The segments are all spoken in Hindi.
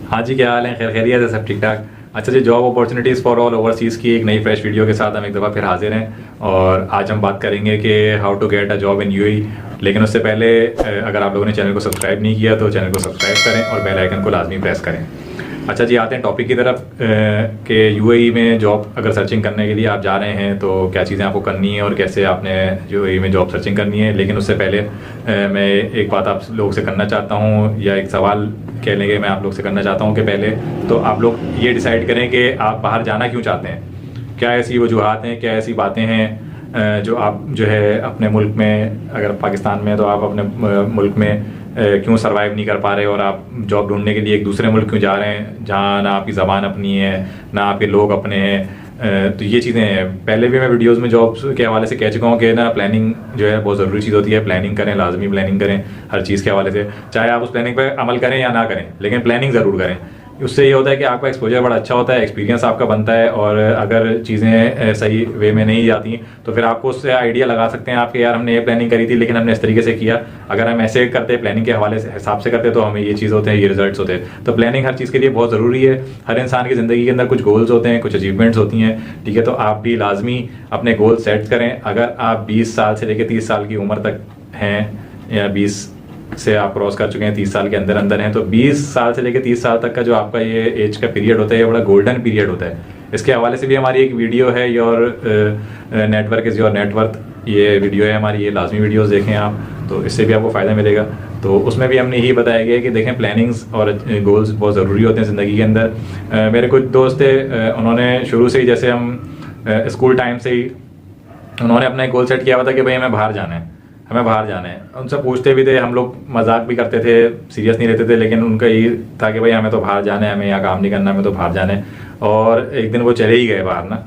हाँ जी, क्या हाल है? खैर खैरियत है? सब ठीक ठाक। अच्छा जी, job opportunities for all overseas की एक नई फ्रेश वीडियो के साथ हम एक दफ़ा फिर हाजिर हैं और आज हम बात करेंगे कि how to get a job in UAE. लेकिन उससे पहले अगर आप लोगों ने चैनल को सब्सक्राइब नहीं किया तो चैनल को सब्सक्राइब करें और बेल आइकन को लाजमी प्रेस करें। अच्छा जी, आते हैं टॉपिक की तरफ कि यूएई में जॉब अगर सर्चिंग करने के लिए आप जा रहे हैं तो क्या चीज़ें आपको करनी है और कैसे आपने यूएई में जॉब सर्चिंग करनी है। लेकिन उससे पहले मैं एक बात आप लोग से करना चाहता हूँ, या एक सवाल कह लेंगे मैं आप लोग से करना चाहता हूँ कि पहले तो आप लोग ये डिसाइड करें कि आप बाहर जाना क्यों चाहते हैं। क्या ऐसी वजूहात हैं, क्या ऐसी बातें हैं जो आप जो है अपने मुल्क में, अगर पाकिस्तान में तो आप अपने मुल्क में क्यों सरवाइव नहीं कर पा रहे और आप जॉब ढूंढने के लिए एक दूसरे मुल्क क्यों जा रहे हैं जहाँ ना आपकी ज़बान अपनी है ना आपके लोग अपने हैं। तो ये चीज़ें हैं। पहले भी मैं वीडियोस में जॉब्स के हवाले से कह चुका हूँ कि ना प्लानिंग जो है बहुत ज़रूरी चीज़ होती है। प्लानिंग करें, लाजमी प्लानिंग करें हर चीज़ के हवाले से, चाहे आप उस प्लानिंग पर अमल करें या ना करें, लेकिन प्लानिंग ज़रूर करें। उससे ये होता है कि आपका एक्सपोजर बड़ा अच्छा होता है, एक्सपीरियंस आपका बनता है, और अगर चीज़ें सही वे में नहीं जाती तो फिर आपको उससे आइडिया लगा सकते हैं आपके, यार हमने ये प्लानिंग करी थी लेकिन हमने इस तरीके से किया, अगर हम ऐसे करते प्लानिंग के हवाले से हिसाब से करते तो हमें ये चीज़ होते हैं, ये रिजल्ट्स होते हैं। तो प्लानिंग हर चीज़ के लिए बहुत ज़रूरी है। हर इंसान की ज़िंदगी के अंदर कुछ गोल्स होते हैं, कुछ अचीवमेंट्स होती हैं, ठीक है। तो आप भी लाजमी अपने गोल सेट करें। अगर आप 20 साल से लेकर 30 साल की उम्र तक हैं या 20 से आप क्रॉस कर चुके हैं, 30 साल के अंदर अंदर हैं, तो 20 साल से लेकर 30 साल तक का जो आपका ये एज का पीरियड होता है, ये बड़ा गोल्डन पीरियड होता है। इसके हवाले से भी हमारी एक वीडियो है, your network is your net worth, ये वीडियो है हमारी, ये लाजमी वीडियोस देखें आप, तो इससे भी आपको फ़ायदा मिलेगा। तो उसमें भी हमने यही बताया गया कि देखें प्लानिंग्स और गोल्स बहुत ज़रूरी होते हैं ज़िंदगी के अंदर। मेरे कुछ दोस्त थे, उन्होंने शुरू से ही, जैसे हम स्कूल टाइम से ही उन्होंने अपना एक गोल सेट किया हुआ था कि भाई हमें बाहर जाना है, हमें बाहर जाना है। उनसे पूछते भी थे, हम लोग मजाक भी करते थे, सीरियस नहीं रहते थे, लेकिन उनका यही था कि भाई हमें तो बाहर जाना है, हमें यहाँ काम नहीं करना, हमें तो बाहर जाना है। और एक दिन वो चले ही गए बाहर ना।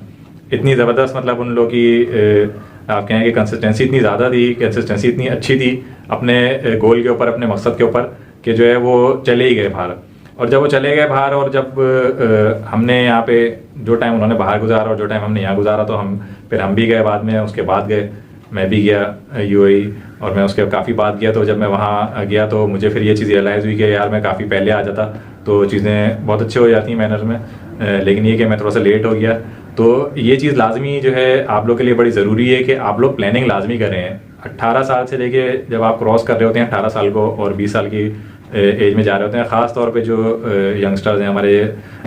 इतनी ज़बरदस्त, मतलब उन लोग की आप कहें कि कंसिस्टेंसी इतनी ज़्यादा थी, कंसिस्टेंसी इतनी अच्छी थी अपने गोल के ऊपर, अपने मकसद के ऊपर, कि जो है वो चले ही गए बाहर। और जब वो चले गए बाहर, और जब हमने यहाँ पे जो टाइम उन्होंने बाहर गुजारा और जो टाइम हमने यहाँ गुजारा, तो हम भी गए बाद में, उसके बाद गए, मैं भी गया यूएई, और मैं उसके काफ़ी बाद गया। तो जब मैं वहाँ गया तो मुझे फिर ये चीज़ रियलाइज़ हुई कि यार मैं काफ़ी पहले आ जाता तो चीज़ें बहुत अच्छी हो जाती मैनर में, लेकिन ये कि मैं थोड़ा सा लेट हो गया। तो ये चीज़ लाजमी जो है आप लोग के लिए बड़ी ज़रूरी है कि आप लोग प्लानिंग लाजमी करें। 18 साल से लेके जब आप क्रॉस कर रहे होते हैं 18 साल को, और 20 साल की एज में जा रहे होते हैं, ख़ास तौर पे जो यंगस्टर्स हैं, हमारे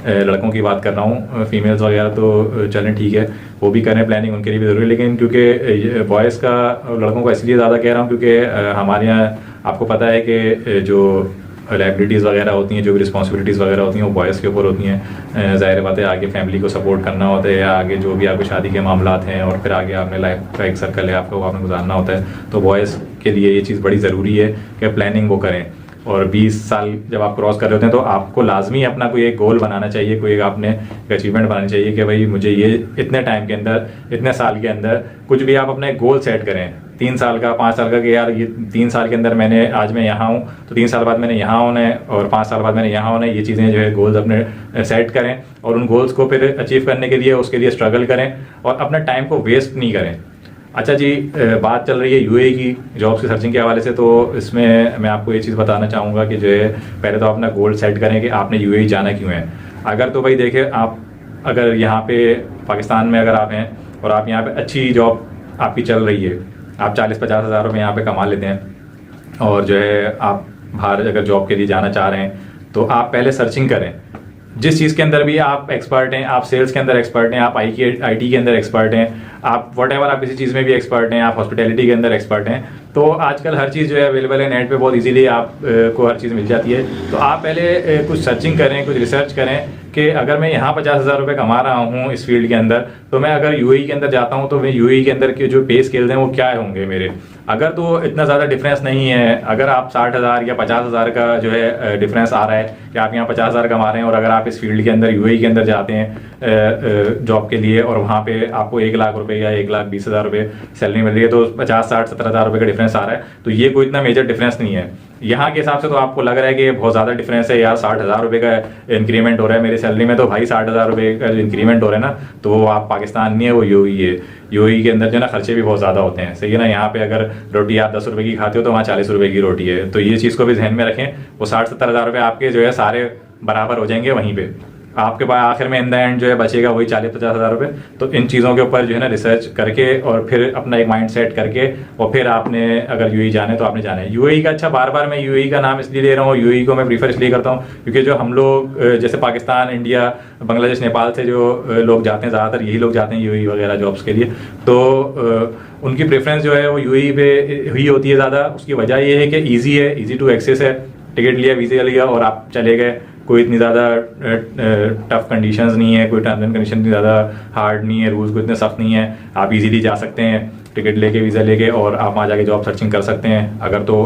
लड़कों की बात कर रहा हूँ, फीमेल्स वगैरह तो चलें ठीक है, वो भी करें प्लानिंग, उनके लिए भी ज़रूरी है। लेकिन क्योंकि बॉयज़ का, लड़कों का इसलिए ज़्यादा कह रहा हूँ क्योंकि हमारे यहाँ आपको पता है कि जो लाइबिलिटीज़ वगैरह होती हैं, जो भी रिस्पॉन्सिबिलिटीज़ वगैरह होती हैं, वो बॉयज़ के ऊपर होती हैं। ज़ाहिर बात है, आगे फैमिली को सपोर्ट करना होता है, या आगे जो भी आपकी शादी के मामलात हैं, और फिर आगे आपने लाइफ का एक सर्कल है आपको, आपने गुजारना होता है। तो बॉयज़ के लिए ये चीज़ बड़ी ज़रूरी है कि प्लानिंग वो करें। और 20 साल जब आप क्रॉस कर रहे होते हैं तो आपको लाजमी अपना कोई एक गोल बनाना चाहिए, कोई एक आपने एक अचीवमेंट बनानी चाहिए कि भाई मुझे ये इतने टाइम के अंदर, इतने साल के अंदर, कुछ भी आप अपने गोल सेट करें, 3 साल का, 5 साल का, कि यार ये 3 साल के अंदर मैंने, आज मैं यहाँ हूँ तो 3 साल बाद मैंने यहाँ होना है, और 5 साल बाद मैंने यहाँ होना है। ये चीज़ें जो है गोल्स अपने सेट करें, और उन गोल्स को फिर अचीव करने के लिए उसके लिए स्ट्रगल करें, और अपने टाइम को वेस्ट नहीं करें। अच्छा जी, बात चल रही है यूएई की जॉब्स की सर्चिंग के हवाले से, तो इसमें मैं आपको ये चीज़ बताना चाहूँगा कि जो है पहले तो अपना गोल सेट करें कि आपने यूएई जाना क्यों है। अगर तो भाई देखिए, आप अगर यहाँ पे पाकिस्तान में अगर आप हैं और आप यहाँ पे अच्छी जॉब आपकी चल रही है, आप 40-50 हज़ार रुपये यहाँ पे कमा लेते हैं, और जो है आप बाहर अगर जॉब के लिए जाना चाह रहे हैं, तो आप पहले सर्चिंग करें। जिस चीज़ के अंदर भी आप एक्सपर्ट हैं, आप सेल्स के अंदर एक्सपर्ट हैं, आप आईटी के अंदर एक्सपर्ट हैं, आप व्हाटएवर, आप किसी चीज़ में भी एक्सपर्ट हैं, आप हॉस्पिटैलिटी के अंदर एक्सपर्ट हैं, तो आजकल हर चीज़ जो है अवेलेबल है नेट पे, बहुत इजीली आप को हर चीज़ मिल जाती है। तो आप पहले कुछ सर्चिंग करें, कुछ रिसर्च करें कि अगर मैं यहाँ 50 हज़ार रुपये कमा रहा हूँ इस फील्ड के अंदर, तो मैं अगर यूएई के अंदर जाता हूँ तो मैं यूएई के अंदर के जो पे स्केल्स हैं वो क्या होंगे मेरे। अगर तो इतना ज़्यादा डिफरेंस नहीं है, अगर आप 60 हज़ार या 50 हज़ार का जो है डिफरेंस आ रहा है कि आप यहाँ 50 हज़ार कमा रहे हैं, और अगर आप इस फील्ड के अंदर यूएई के अंदर जाते हैं जॉब के लिए, और वहाँ पे आपको 1 लाख रुपए या 1,20,000 रुपये सैलरी मिल रही है, तो 50, 60, 70 हज़ार रुपये का डिफरेंस आ रहा है, तो ये कोई इतना मेजर डिफरेंस नहीं है। यहाँ के हिसाब से तो आपको लग रहा है कि बहुत ज़्यादा डिफरेंस है यार, 60 हज़ार रुपये का इंक्रीमेंट हो रहा है मेरी सैलरी में, तो भाई 60 हज़ार रुपये का इंक्रीमेंट हो रहा है ना, तो वो आप पाकिस्तान नहीं है, वो यूएई है। यूएई के अंदर जो ना खर्चे भी बहुत ज़्यादा होते हैं, सही है ना। यहाँ पे अगर रोटी आप 10 रुपये की खाते हो तो वहाँ 40 रुपये की रोटी है, तो ये चीज़ को भी ध्यान में रखें। वो 60-70 हज़ार रुपये आपके जो है सारे बराबर हो जाएंगे वहीं पे। आपके पास आखिर में इन द एंड जो है बचेगा वही 40-50 हज़ार रुपये। तो इन चीज़ों के ऊपर जो है ना रिसर्च करके और फिर अपना एक माइंड सेट करके और फिर आपने अगर यूएई जाना है तो आपने जाना है। यूएई का अच्छा बार बार मैं यूएई का नाम इसलिए ले रहा हूँ, यूएई को मैं प्रीफर इसलिए करता हूँ क्योंकि जो हम लोग जैसे पाकिस्तान, इंडिया, बांग्लादेश, नेपाल से जो लोग जाते हैं, ज़्यादातर यही लोग जाते हैं यूएई वगैरह जॉब्स के लिए। तो उनकी प्रेफरेंस जो है वो यूएई पे ही होती है ज़्यादा। उसकी वजह ये है कि ईजी है, ईजी टू एक्सेस है। टिकट लिया, वीज़ा लिया और आप चले गए। कोई इतनी ज़्यादा टफ कंडीशंस नहीं है, कोई टर्म्स एंड कंडीशन इतनी ज़्यादा हार्ड नहीं है, रूल्स को इतने सख्त नहीं है। आप इजीली जा सकते हैं टिकट लेके, वीज़ा लेके, और आप वहाँ जाके जॉब सर्चिंग कर सकते हैं। अगर तो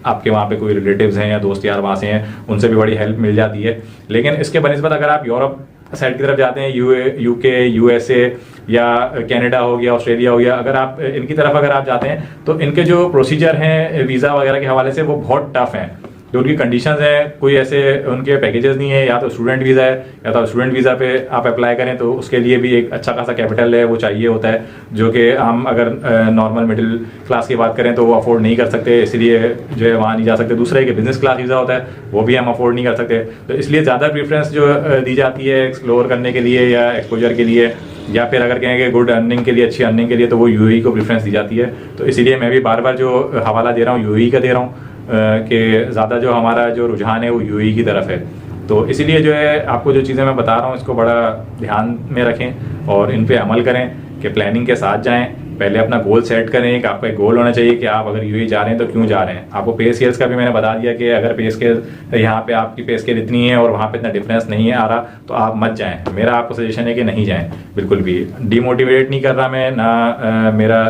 आपके वहाँ पे कोई रिलेटिव्स हैं या दोस्त यार वहाँ से हैं, उनसे भी बड़ी हेल्प मिल जाती है। लेकिन इसके बनस्बत अगर आप यूरोप साइड की तरफ जाते हैं, यूके, यूएसए या कनाडा हो गया, ऑस्ट्रेलिया हो गया, अगर आप इनकी तरफ अगर आप जाते हैं तो इनके जो प्रोसीजर हैं वीज़ा वगैरह के हवाले से वो बहुत टफ हैं। जो उनकी कंडीशंस हैं, कोई ऐसे उनके पैकेजेस नहीं है। या तो स्टूडेंट वीज़ा है, या तो स्टूडेंट वीज़ा पे आप अप्लाई करें तो उसके लिए भी एक अच्छा खासा कैपिटल है वो चाहिए होता है, जो कि हम अगर नॉर्मल मिडिल क्लास की बात करें तो वो अफोर्ड नहीं कर सकते, इसलिए जो है वहाँ नहीं जा सकते। दूसरा है कि बिजनेस क्लास वीज़ा होता है, वो भी हम अफोर्ड नहीं कर सकते। तो इसलिए ज़्यादा प्रेफरेंस जो दी जाती है एक्सप्लोर करने के लिए या एक्सपोजर के लिए, या फिर अगर कहेंगे गुड अर्निंग के लिए, अच्छी अर्निंग के लिए, तो वो यूएई को प्रेफरेंस दी जाती है। तो इसीलिए मैं भी बार बार जो हवाला दे रहा हूँ यूएई का दे रहा हूँ कि ज़्यादा जो हमारा जो रुझान है वो यूएई की तरफ है। तो इसीलिए जो है आपको जो चीज़ें मैं बता रहा हूँ इसको बड़ा ध्यान में रखें और इन पे अमल करें कि प्लानिंग के साथ जाएं। पहले अपना गोल सेट करें कि आपका एक गोल होना चाहिए कि आप अगर यूएई जा रहे हैं तो क्यों जा रहे हैं। आपको पे स्केल्स का भी मैंने बता दिया कि अगर पे स्केल यहाँ पे आपकी पे स्केल इतनी है और वहाँ पे इतना डिफरेंस नहीं है आ रहा तो आप मत जाएं। मेरा आपको सजेशन है कि नहीं जाएं, बिल्कुल भी डीमोटिवेट नहीं कर रहा मैं, ना मेरा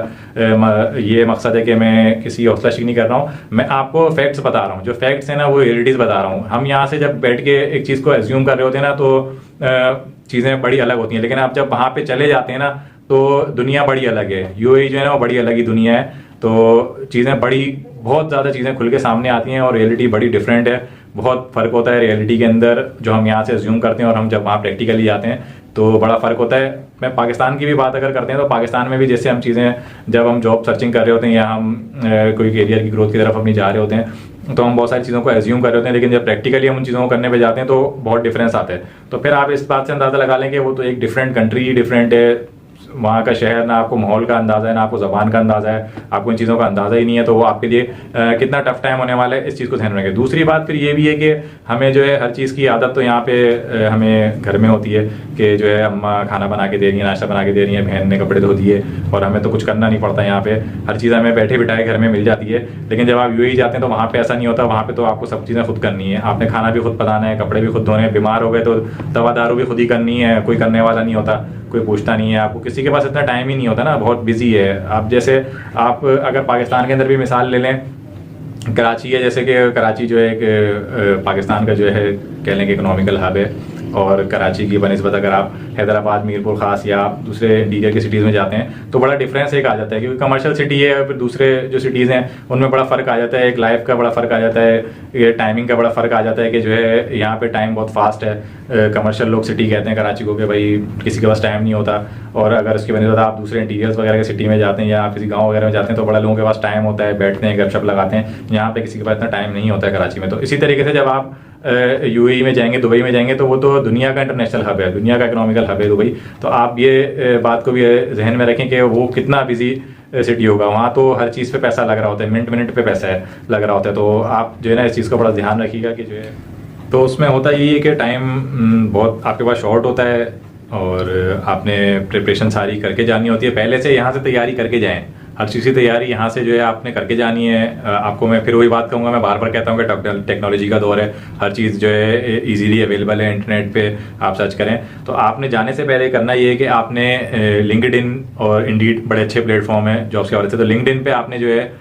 ये मकसद है कि मैं किसी हौसला शिकनी नहीं कर रहा हूँ। मैं आपको फैक्ट्स बता रहा हूँ, जो फैक्ट्स हैं ना वो रियलिटीज़ बता रहा हूँ। हम यहाँ से जब बैठ के एक चीज़ को एज्यूम कर रहे होते हैं ना तो चीज़ें बड़ी अलग होती हैं, लेकिन आप जब वहाँ पे चले जाते हैं ना तो दुनिया बड़ी अलग है। यूएई जो है ना वो बड़ी अलग ही दुनिया है। तो चीज़ें बहुत ज़्यादा चीज़ें खुल के सामने आती हैं और रियलिटी बड़ी डिफरेंट है। बहुत फ़र्क होता है रियलिटी के अंदर जो हम यहाँ से एज्यूम करते हैं और हम जब वहाँ प्रैक्टिकली जाते हैं तो बड़ा फ़र्क होता है। मैं पाकिस्तान की भी बात अगर करते हैं तो पाकिस्तान में भी जैसे हम चीज़ें जब हम जॉब सर्चिंग कर रहे होते हैं या हम कोई करियर की ग्रोथ की तरफ अपनी जा रहे होते हैं तो हम बहुत सारी चीज़ों को एज्यूम कर रहे होते हैं, लेकिन जब प्रैक्टिकली हम उन चीज़ों को करने पे जाते हैं तो बहुत डिफरेंस आता है। तो फिर आप इस बात से अंदाज़ा लगा लें कि वो तो एक डिफरेंट कंट्री, डिफरेंट है वहाँ का शहर, ना आपको माहौल का अंदाज़ा है, ना आपको ज़बान का अंदाज़ा है, आपको इन चीज़ों का अंदाज़ा ही नहीं है। तो वो आपके लिए कितना टफ टाइम होने वाला है, इस चीज़ को ध्यान रखें। दूसरी बात फिर ये भी है कि हमें जो है हर चीज़ की आदत तो यहाँ पे हमें घर में होती है कि जो है अम्मा खाना बना के दे रही है, नाश्ता बना के दे रही है, बहन ने कपड़े धो दिए और हमें तो कुछ करना नहीं पड़ता। यहाँ पे हर चीज़ हमें बैठे बिठाए घर में मिल जाती है। लेकिन जब आप यूएई जाते हैं तो वहाँ पर ऐसा नहीं होता। वहाँ पर तो आपको सब चीज़ें खुद करनी है, आपने खाना भी खुद बनाना है, कपड़े भी खुद धोने हैं, बीमार हो गए तो दवा दारू भी खुद ही करनी है, कोई करने वाला नहीं होता, कोई पूछता नहीं है आपको, किसी के पास इतना टाइम ही नहीं होता ना, बहुत बिजी है। आप जैसे आप अगर पाकिस्तान के अंदर भी मिसाल ले लें, कराची है, जैसे कि कराची जो है एक पाकिस्तान का जो है कह लें कि इकोनॉमिकल हब है, और कराची की बनिस्बत अगर आप हैदराबाद, मीरपुर ख़ास या दूसरे इंटीरियर की सिटीज़ में जाते हैं तो बड़ा डिफरेंस एक आ जाता है, क्योंकि कमर्शियल सिटी है और फिर दूसरे जो सिटीज़ हैं उनमें बड़ा फ़र्क आ जाता है। एक लाइफ का बड़ा फ़र्क आ जाता है, ये टाइमिंग का बड़ा फ़र्क आ जाता है कि जो है यहाँ पे टाइम बहुत फास्ट है। कमर्शियल लोग सिटी कहते हैं कराची को कि भाई किसी के पास टाइम नहीं होता, और अगर उसकी बनिस्बत आप दूसरे इंटीरियर्स वगैरह की सिटी में जाते हैं या आप किसी गाँव वगैरह में जाते हैं तो बड़ा लोगों के पास टाइम होता है, बैठते हैं, गपशप लगाते हैं। यहाँ पर किसी के पास इतना टाइम नहीं होता है कराची में। तो इसी तरीके से जब आप यूएई में जाएंगे, दुबई में जाएंगे तो वो तो दुनिया का इंटरनेशनल हब है, दुनिया का इकोनॉमिकल हब है दुबई। तो आप ये बात को भी जहन में रखें कि वो कितना बिजी सिटी होगा। वहाँ तो हर चीज़ पे पैसा लग रहा होता है, मिनट मिनट पे पैसा लग रहा होता है। तो आप जो है ना इस चीज़ का बड़ा ध्यान रखिएगा कि जो है, तो उसमें होता यही है कि टाइम बहुत आपके पास शॉर्ट होता है और आपने प्रिपरेशन सारी करके जानी होती है। पहले से यहाँ से तैयारी करके जाएँ, हर चीज़ की तैयारी यहाँ से जो है आपने करके जानी है। आपको मैं फिर वही बात कहूँगा, मैं बार बार कहता हूँ कि टेक्नोलॉजी का दौर है, हर चीज़ जो है इजीली अवेलेबल है, इंटरनेट पे आप सर्च करें। तो आपने जाने से पहले करना ये है कि आपने लिंक्डइन और इंडीड बड़े अच्छे प्लेटफॉर्म है जॉब्स के हवाले से। तो लिंक्डइन पे आपने जो है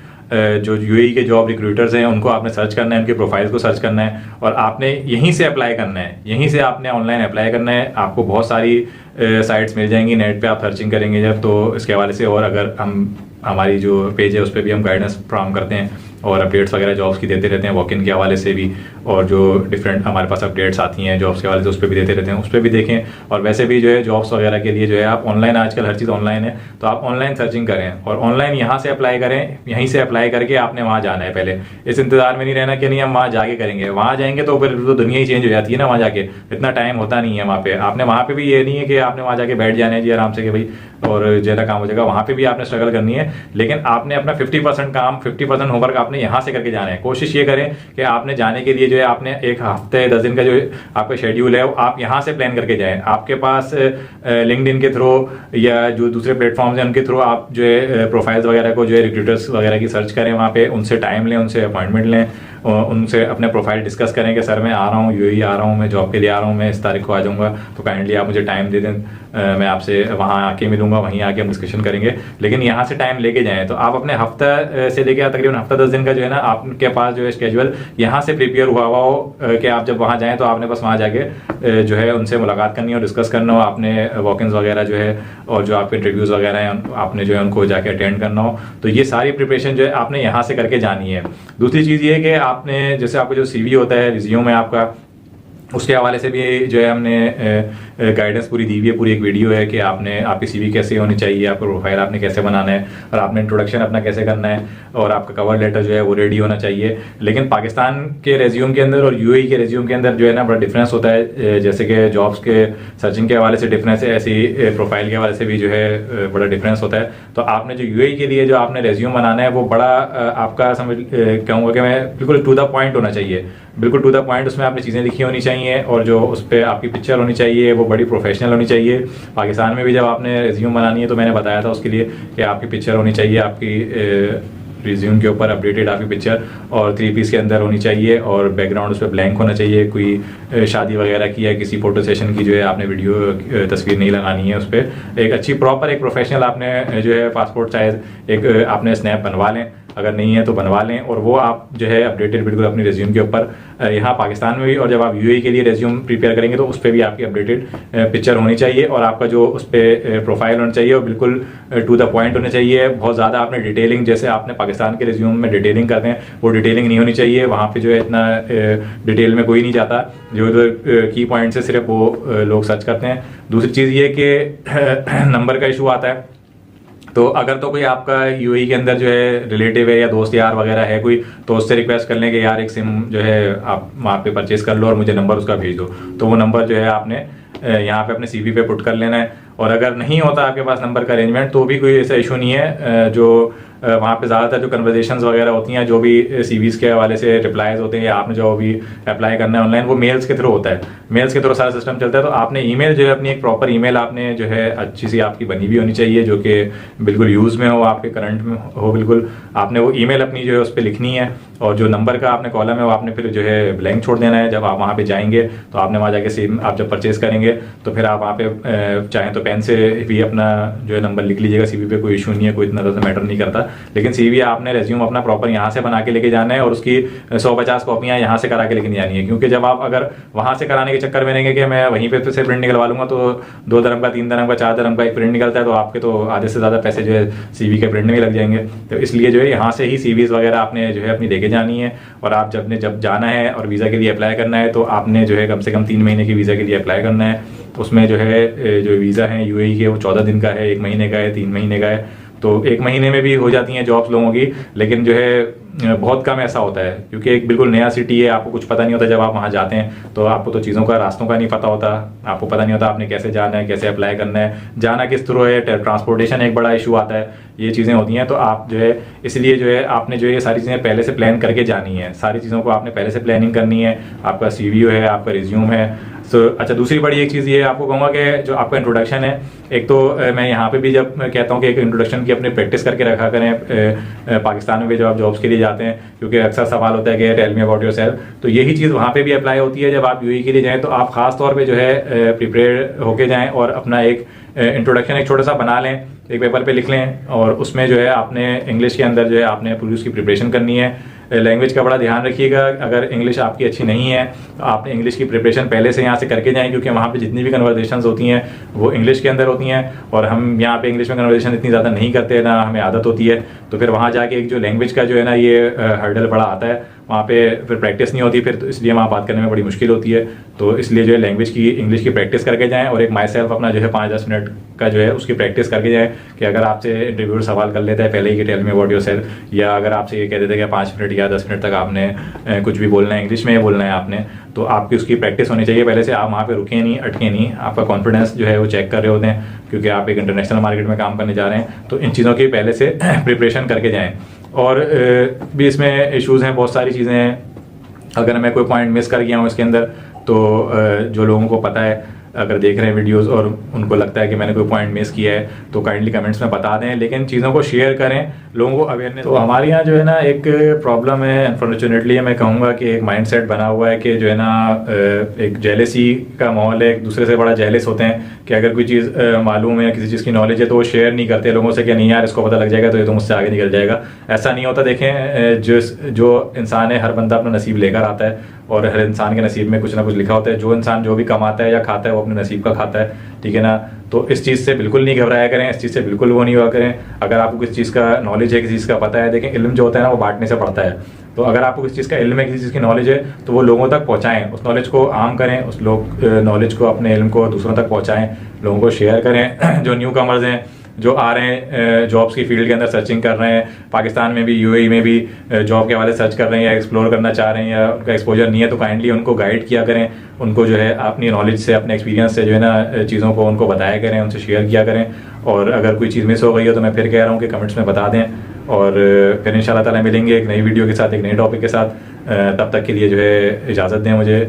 जो यूएई के जॉब रिक्रूटर्स हैं उनको आपने सर्च करना है, उनके प्रोफाइल्स को सर्च करना है और आपने यहीं से अप्लाई करना है, यहीं से आपने ऑनलाइन अप्लाई करना है। आपको बहुत सारी साइट्स मिल जाएंगी नेट पे, आप सर्चिंग करेंगे जब, तो इसके हवाले से। और अगर हमारी जो पेज है उस पर भी हम गाइडेंस फ्राहम करते हैं और अपडेट्स वगैरह जॉब्स की देते रहते हैं, वॉक इन के हवाले से भी, और जो डिफरेंट हमारे पास अपडेट्स आती हैं जॉब्स के हवाले से उस पर भी देते रहते हैं, उस पर भी देखें। और वैसे भी जो है जॉब्स वगैरह के लिए जो है आप ऑनलाइन, आजकल हर चीज़ ऑनलाइन है, तो आप ऑनलाइन सर्चिंग करें और ऑनलाइन यहाँ से अप्लाई करें, यहीं से अप्लाई करके आपने वहाँ जाना है। पहले इस इंतजार में नहीं रहना कि नहीं हम वहाँ जाके करेंगे, वहाँ जाएंगे तो फिर तो दुनिया ही चेंज हो जाती है ना, वहाँ जाके इतना टाइम होता नहीं है वहाँ पे। आपने वहाँ पे भी ये नहीं है कि आपने वहाँ जाके बैठ जाना है जी आराम से कि भाई और ज़्यादा काम हो जाएगा, वहाँ पे भी आपने स्ट्रगल करनी है, लेकिन आपने अपना 50% काम, 50% होमवर्क आपने यहाँ से करके जाना है। कोशिश ये करें कि आपने जाने के लिए जो है आपने एक हफ्ते 10 दिन का जो आपका शेड्यूल है वो आप यहाँ से प्लान करके जाएं। आपके पास लिंक्डइन के थ्रू या जो दूसरे प्लेटफॉर्म्स हैं उनके थ्रू आप जो है प्रोफाइल्स वगैरह को जो है रिक्रूटर्स वगैरह की सर्च करें, वहाँ पे उनसे टाइम लें, उनसे अपॉइंटमेंट लें, उनसे अपने प्रोफाइल डिस्कस करें कि सर मैं आ रहा हूँ, यूएई आ रहा हूँ, मैं जॉब के लिए आ रहा हूँ, मैं इस तारीख को आ जाऊँगा, तो काइंडली आप मुझे टाइम दे दें, मैं आपसे वहाँ आके मिलूंगा, वहीं आके हम डिस्कशन करेंगे। लेकिन यहाँ से टाइम लेके जाएं। तो आप अपने हफ्ता से लेके तकरीबन हफ्ता 10 दिन का जो है ना आपके पास जो है स्केड्यूल यहाँ से प्रिपेयर हुआ हो कि आप जब वहाँ जाएँ तो आपने बस वहाँ जाके जो है उनसे मुलाकात करनी हो, डिस्कस करना हो, आपने वॉक-इन्स वगैरह जो है और जो आपके इंटरव्यूज़ वगैरह हैं आपने जो है उनको जाके अटेंड करना हो। तो ये सारी प्रिपरेशन जो है आपने यहाँ से करके जानी है। दूसरी चीज़ ये है कि आपने जैसे आपको जो CV होता है, रिज्यूम है आपका, उसके हवाले से भी जो है हमने गाइडेंस पूरी दी हुई है, पूरी एक वीडियो है कि आपने आपकी CV कैसे होनी चाहिए, आपका प्रोफाइल आपने कैसे बनाना है और आपने इंट्रोडक्शन अपना कैसे करना है और आपका कवर लेटर जो है वो रेडी होना चाहिए। लेकिन पाकिस्तान के रेज्यूम के अंदर और UAE के रेज्यूम के अंदर जो है ना बड़ा डिफरेंस होता है, जैसे कि जॉब्स के सर्चिंग के हवाले से डिफरेंस है, ऐसी प्रोफाइल के हवाले से भी जो है बड़ा डिफरेंस होता है। तो आपने जो UAE के लिए जो आपने रेज्यूम बनाना है वो बड़ा आपका समझ कहूँगा कि मैं बिल्कुल टू द पॉइंट होना चाहिए, बिल्कुल टू द पॉइंट, उसमें आपने चीज़ें लिखी होनी चाहिए और जो उस पर आपकी पिक्चर होनी चाहिए वो बड़ी प्रोफेशनल होनी चाहिए। पाकिस्तान में भी जब आपने रिज्यूम बनानी है तो मैंने बताया था उसके लिए कि आपकी पिक्चर होनी चाहिए, आपकी रिज्यूम के ऊपर अपडेटेड आपकी पिक्चर और 3 पीस के अंदर होनी चाहिए और बैकग्राउंड उस पर ब्लैंक होना चाहिए। कोई शादी वगैरह की या किसी फोटो सेशन की जो है आपने वीडियो तस्वीर नहीं लगानी है, उस पर एक अच्छी प्रॉपर एक प्रोफेशनल आपने जो है पासपोर्ट साइज एक आपने स्नैप बनवा लें, अगर नहीं है तो बनवा लें और वो आप जो है अपडेटेड बिल्कुल अपनी रेज्यूम के ऊपर यहाँ पाकिस्तान में भी, और जब आप UAE के लिए रेज्यूम प्रिपेयर करेंगे तो उस पर भी आपकी अपडेटेड पिक्चर होनी चाहिए और आपका जो उस पर प्रोफाइल होना चाहिए वो बिल्कुल टू द पॉइंट होना चाहिए। बहुत ज़्यादा आपने डिटेलिंग, जैसे आपने पाकिस्तान के रेज्यूम में डिटेलिंग करते हैं वो डिटेलिंग नहीं होनी चाहिए। वहाँ पर जो है इतना डिटेल में कोई नहीं जाता, जो की पॉइंट से सिर्फ वो लोग सर्च करते हैं। दूसरी चीज़ ये कि नंबर का इशू आता है, तो अगर तो कोई आपका UAE के अंदर जो है रिलेटिव है या दोस्त यार वगैरह है कोई, तो उससे रिक्वेस्ट कर लें कि यार एक सिम जो है आप वहाँ पे परचेज कर लो और मुझे नंबर उसका भेज दो, तो वो नंबर जो है आपने यहाँ पे अपने CV पे पुट कर लेना है। और अगर नहीं होता आपके पास नंबर का अरेंजमेंट तो भी कोई ऐसा इशू नहीं है, जो वहाँ पे ज़्यादातर जो कन्वर्जेशंस वगैरह होती हैं, जो भी CVs के हवाले से रिप्लाईज होते हैं या आपने जो भी अप्लाई करना है ऑनलाइन वो मेल्स के थ्रू होता है, मेल्स के थ्रू सारा सिस्टम चलता है। तो आपने ईमेल जो है अपनी एक प्रॉपर ईमेल आपने जो है अच्छी सी आपकी बनी हुई होनी चाहिए, जो कि बिल्कुल यूज़ में हो, आपके करंट में हो बिल्कुल। आपने वो ईमेल अपनी जो है उस पर लिखनी है और जो नंबर का आपने कॉलम है वो आपने फिर जो है ब्लैंक छोड़ देना है। जब आप वहाँ पे जाएंगे तो आपने वहाँ जाके सिम आप जब परचेज करेंगे तो फिर आप वहाँ पे चाहें तो पेन से भी अपना जो है नंबर लिख लीजिएगा। CV पे कोई इशू नहीं है, कोई इतना ज़्यादा मैटर नहीं करता। लेकिन CV आपने रेज्यूम अपना प्रॉपर यहाँ से बना के लेके जाना है और उसकी 150 कॉपियाँ यहाँ से करा के लेके जानी है, क्योंकि जब आप अगर वहाँ से कराने के चक्कर में रहेंगे कि मैं वहीं पे से प्रिंट निकलवा लूँगा तो 2 dirham का 3 dirham का 4 dirham का एक प्रिंट निकलता है, तो आपके तो आधे से ज़्यादा पैसे जो है CV के प्रिंट में ही लग जाएंगे। तो इसलिए जो है यहाँ से ही CVs वगैरह आपने जो है अपनी लेके जानी है। और आप जब जाना है और वीज़ा के लिए अप्लाई करना है तो आपने जो है कम से कम 3 महीने की वीज़ा के लिए अप्लाई करना है। उसमें जो है जो वीज़ा है UAE के वो 14 दिन का है, 1 महीने का है, 3 महीने का है। तो 1 महीने में भी हो जाती हैं जॉब्स लोगों की, लेकिन जो है बहुत कम ऐसा होता है, क्योंकि एक बिल्कुल नया सिटी है, आपको कुछ पता नहीं होता। जब आप वहाँ जाते हैं तो आपको तो चीज़ों का, रास्तों का नहीं पता होता, आपको पता नहीं होता आपने कैसे जाना है, कैसे अप्लाई करना है, जाना किस थ्रू है, ट्रांसपोर्टेशन एक बड़ा इशू आता है, ये चीज़ें होती हैं। तो आप जो है इसलिए जो है आपने जो है ये सारी चीज़ें पहले से प्लान करके जानी है, सारी चीज़ों को आपने पहले से प्लानिंग करनी है। आपका CV है, आपका रिज्यूम है। अच्छा, दूसरी बड़ी एक चीज़ ये आपको कहूँगा कि जो आपका इंट्रोडक्शन है, एक तो मैं यहाँ पे भी जब कहता हूँ कि एक इंट्रोडक्शन की अपने प्रैक्टिस करके रखा करें पाकिस्तान में भी जब आप जॉब्स के लिए जाते हैं, क्योंकि अक्सर सवाल होता है कि टेल मी अबाउट योरसेल्फ। तो यही चीज़ वहाँ पे भी अप्लाई होती है। जब आप UAE के लिए जाएँ तो आप ख़ास तौर पे जो है प्रिपेयर होके जाएँ और अपना एक इंट्रोडक्शन एक छोटा सा बना लें, एक पेपर पे लिख लें और उसमें जो है आपने इंग्लिश के अंदर जो है आपने पूरी उसकी प्रिपरेशन करनी है। लैंग्वेज का बड़ा ध्यान रखिएगा। अगर इंग्लिश आपकी अच्छी नहीं है तो आपने इंग्लिश की प्रिपरेशन पहले से यहाँ से करके जाएं, क्योंकि वहाँ पे जितनी भी कन्वर्सेशंस होती हैं वो इंग्लिश के अंदर होती हैं और हम यहाँ पे इंग्लिश में कन्वर्सेशन इतनी ज़्यादा नहीं करते ना, हमें आदत होती है। तो फिर वहाँ जाके एक जो लैंग्वेज का जो है ना ये हर्डल बड़ा आता है, वहाँ पे फिर प्रैक्टिस नहीं होती, फिर तो इसलिए वहाँ बात करने में बड़ी मुश्किल होती है। तो इसलिए जो है लैंग्वेज की इंग्लिश की प्रैक्टिस करके जाएं और एक माई सेल्फ अपना जो है 5-10 मिनट का जो है उसकी प्रैक्टिस करके जाएं कि अगर आपसे इंटरव्यूअर सवाल कर लेता है पहले ही कि टेल मी अबाउट योरसेल्फ, या अगर आपसे ये कह देते हैं कि 5 मिनट या 10 मिनट तक आपने कुछ भी बोलना है, इंग्लिश में बोलना है आपने, तो आपकी उसकी प्रैक्टिस होनी चाहिए पहले से। आप वहाँ पे रुके नहीं, अटके नहीं, आपका कॉन्फिडेंस जो है वो चेक कर रहे होते हैं क्योंकि आप एक इंटरनेशनल मार्केट में काम करने जा रहे हैं। तो इन चीज़ों की पहले से प्रिपरेशन करके जाएँ। और भी इसमें इश्यूज़ हैं, बहुत सारी चीज़ें हैं। अगर मैं कोई पॉइंट मिस कर गया हूँ इसके अंदर तो जो लोगों को पता है, अगर देख रहे हैं वीडियोस और उनको लगता है कि मैंने कोई पॉइंट मिस किया है तो काइंडली कमेंट्स में बता दें, लेकिन चीज़ों को शेयर करें, लोगों को अवेयरनेस। तो हमारे यहाँ जो है ना एक प्रॉब्लम है अनफॉर्चुनेटली, मैं कहूँगा कि एक माइंडसेट बना हुआ है कि जो है ना एक जेलेसी का माहौल है, एक दूसरे से बड़ा जेलस होते हैं कि अगर कोई चीज़ मालूम है, किसी चीज़ की नॉलेज है तो वो शेयर नहीं करते लोगों से कि नहीं यार इसको पता लग जाएगा तो ये तो मुझसे आगे निकल जाएगा। ऐसा नहीं होता। देखें, जो इंसान है, हर बंदा अपना नसीब लेकर आता है और हर इंसान के नसीब में कुछ ना कुछ लिखा होता है। जो इंसान जो भी कमाता है या खाता है वो अपने नसीब का खाता है, ठीक है ना। तो इस चीज़ से बिल्कुल नहीं घबराया करें, इस चीज़ से बिल्कुल वो नहीं हुआ करें। अगर आपको किसी चीज़ का नॉलेज है, किसी चीज़ का पता है, देखें इल्म जो होता है ना वो बांटने से पड़ता है। तो अगर आपको किसी चीज़ का इल्म है, किसी चीज़ की नॉलेज है तो वो लोगों तक पहुँचाएँ, उस नॉलेज को आम करें, उस नॉलेज को, अपने इल्म को दूसरों तक पहुँचाएँ, लोगों को शेयर करें। जो न्यू कमर्स हैं, जो आ रहे हैं जॉब्स की फील्ड के अंदर सर्चिंग कर रहे हैं, पाकिस्तान में भी यूएई में भी जॉब के हवाले सर्च कर रहे हैं या एक्सप्लोर करना चाह रहे हैं या उनका एक्सपोजर नहीं है, तो काइंडली उनको गाइड किया करें, उनको जो है अपनी नॉलेज से, अपने एक्सपीरियंस से जो है ना चीज़ों को उनको बताया करें, उनसे शेयर किया करें। और अगर कोई चीज़ मिस हो गई हो तो मैं फिर कह रहा हूँ कि कमेंट्स में बता दें। और फिर इंशाल्लाह ताला मिलेंगे एक नई वीडियो के साथ, एक नए टॉपिक के साथ। तब तक के लिए जो है इजाज़त दें मुझे।